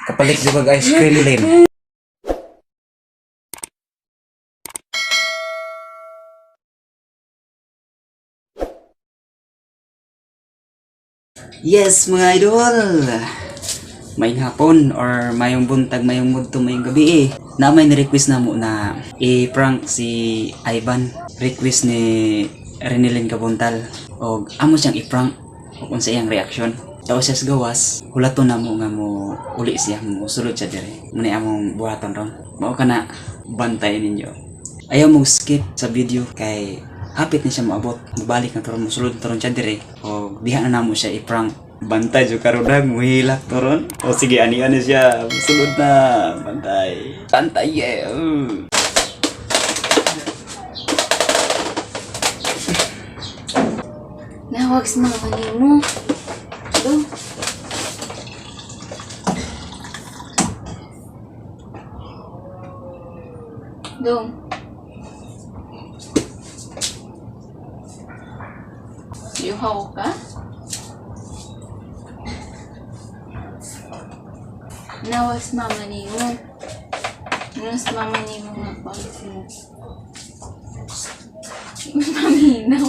Kapalit juga guys, Krillin. Yes mga idol, mayong hapon or mayong buntag, mayong mudto, mayong gabi na may ni-request na mo na i-prank si Ivan. Request ni Renilyn Kabuntal o amo siyang i-prank o kung sa iyang reaction. Tapos siya gawas, hulato na mo nga mo uli siya, mo sulod siya dire. Muna among buhaton ron. Mao ka na bantay ninyo. Ayaw mong skip sa video kay hapit na siya maabot. Mabalik na toron, musulod toron siya dire. O diha na namo siya i-prank. Bantay jo karodag, muhilak toron. O sige, ani-ani siya. Musulod na. Bantay. Bantay, yeah. Nawag sa mga kanimo. Dong. Dong. Yuhaw ka? Nawag sa mama niyo. Nawag sa mama niyo nga pangit mo. Maminaw.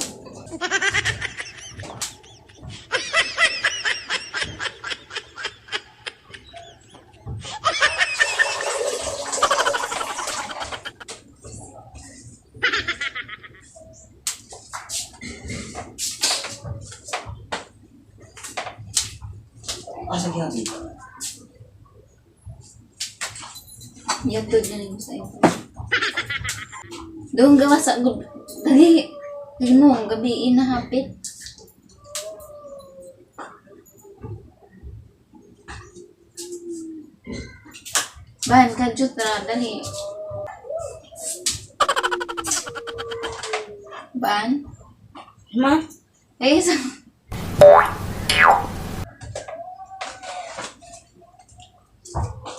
Asa gyapon? Yatod na rin sa iyo. Doon gawa sa gud. Dali. Dali mo, ang gabi inahapit. Ban, kadyot na. Dali. Ban? Ma? Eh, sa...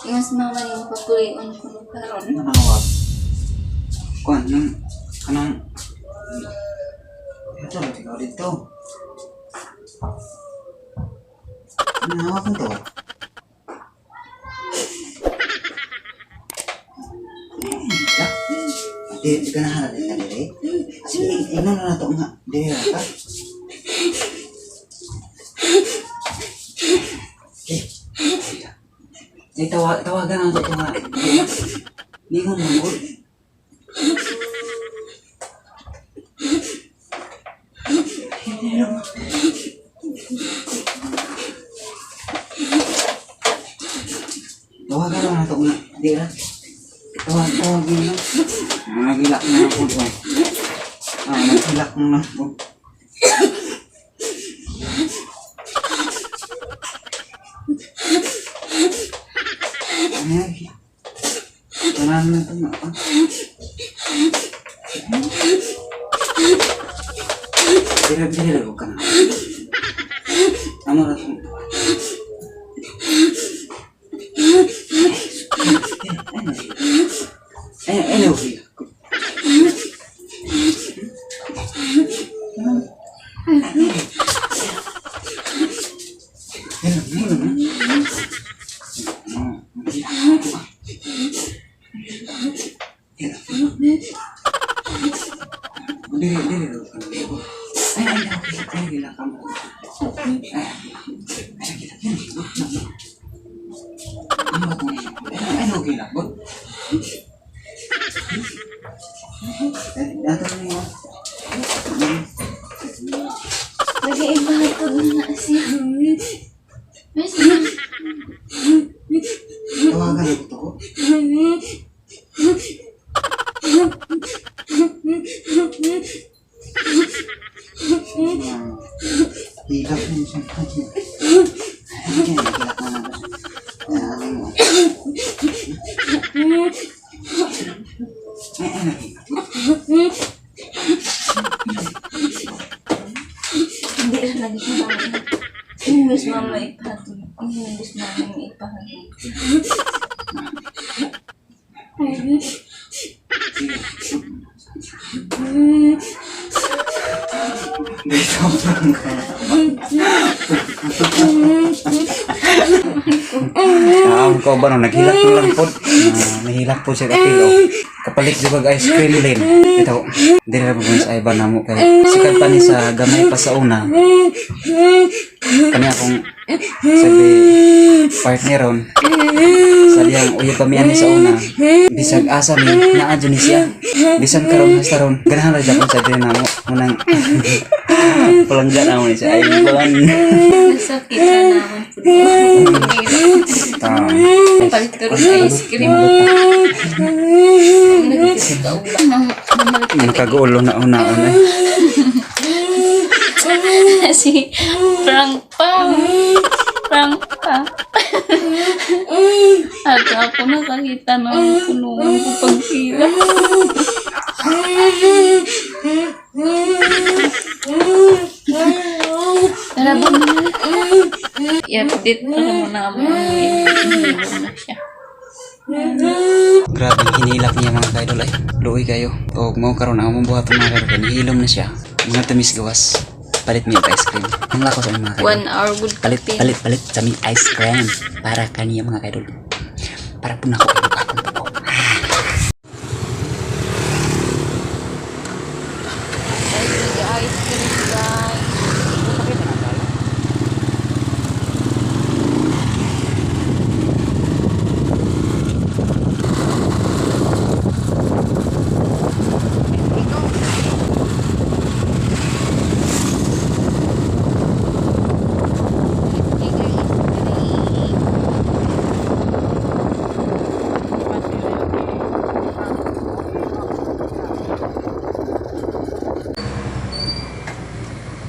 Yung mas mama niyo papulion ko nung karon. Nanawag. Kuan nang kanang ito lang ikaw dito. Nanawag ko to. Di ka nahanap din na dire. Sige, ino na to nga. Dire ka. Tawagan ako ito nga. Ningon mo mo. Tawagan naman ito nga. Di ra. Tawagin na. Nagilak na ako ito. Nagilak na ako. Tanan na ito nga. Dira ko ka na. Amo na ito. Ano ko? Lagi ibahatod na na siya. Mas Tawagan ako to. Hilap mo siya. Hilap na naman. hindi na lagi ko naman. Imbis mama ipahatod. Imbis mama ipahatod. Sobrang kaya. ang kauban no, naghilak mo lang po. Nahilak po siya kapilo. Kapalit juga guys, cream din. Ito, dili ra po sa Ivan namo kay sikat pa ni sa gamay pa sa una. Kanya akong sabi partner ron. Sa diyang uyo kami ani sa una. Bisag asa ni naa dyan ni siya. Bisan karon hasta ron. Ganahan ra jud sa diri namo. Munang palangga na mo ni sa Ivan. Nasakit na naman po. Palit ka rin ice cream. Nagkikita ka ulan. Nakagulo na una-una. Si Frank pa. Frank pa. At ako nakakita ng kulungan ko pagkila. Tara ba naman? I-update pa naman namin. Hinilom na siya. Grabe hinilak niya mga kaidol ay. Luoy kayo. O mau karon ang buhat mga kaidol. Hinilom na siya. Mga tamis gawas. Palit mi ice cream. Ang lako sa mga kaidol. 1 hour good Palit cooking. sa mi ice cream para kaniya mga kaidol. Para po na ako akong po. Ice cream guys.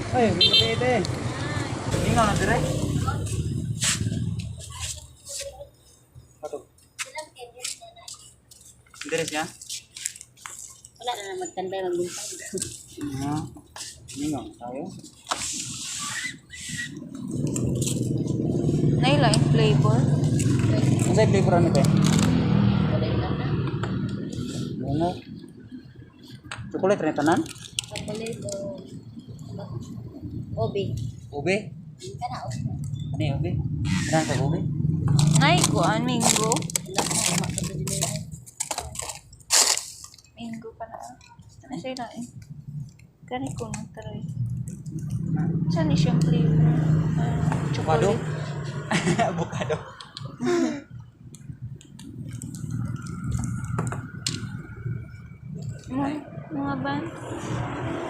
Ay, pwede. Ingat na dire. Ato. Dire siya? Wala na magtanda ng buntag. Ingat tayo. Naila yung flavor. Ang sa flavor ano te? Ano? Chocolate rin tanan? Chocolate Obi. Ube? Kana obi. Ano yung ube? Saan sa ube? Nay ko an mango. Mango pa na. Ano siya na eh. Kani ko nang taroy. Saan ni siyang flavor? Avocado? Chocolate. Avocado. Mga ban?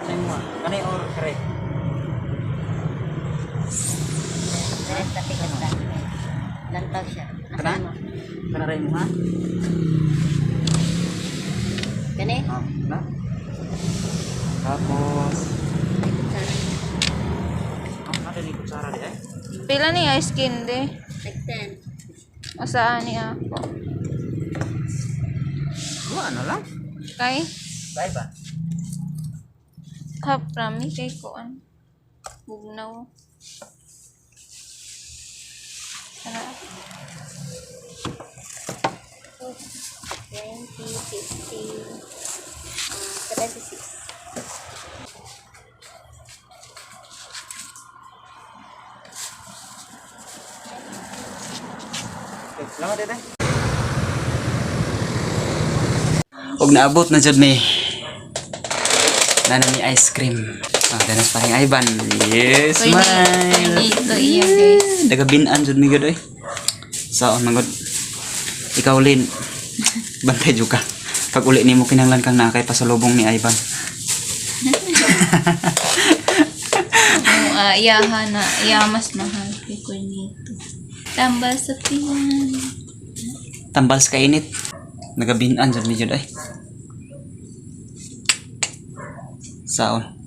Saan mo? Ano yung or correct? Tapi kata. Lantaw siya. Kana? Kana rin mo ha? Kani? Na? Tapos... Ada ni kutsara di eh? Pila ni ice cream de? Nagtan. O saan ni ako? Ano lang? Kay? Bye ba? Half rami kay kuan. Bugnaw. Sana. 20, 50, 76. Salamat dede. Og naabot na jud mi. Nana mi ice cream. Danas paring Ivan. Yes, smile. Ito iya guys. Daga binan jud mi gud oy. Saon mangod. Ikaw Lin. Bantay jud ka. Pag uli nimo kinahanglan kang nakay pasalubong ni Ivan. Iyaha na. Iya mas mahal. Ko nito. Tambal sa tiyan. Tambal sa kainit. Nagabinan jud mi jud ay. Saon.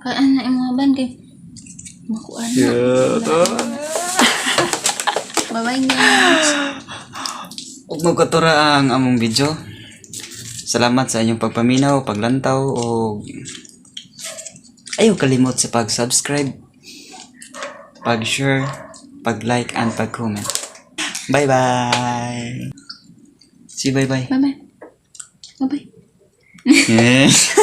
Kaan na yung mga ban kay makuan na. Bye-bye guys. Ug magkatura ang among video. Salamat sa inyong pagpaminaw, paglantaw o ayaw kalimot sa pag-subscribe, pag-share, pag-like and pag-comment. Bye-bye. See you, bye-bye. Bye-bye. Bye-bye. Yes.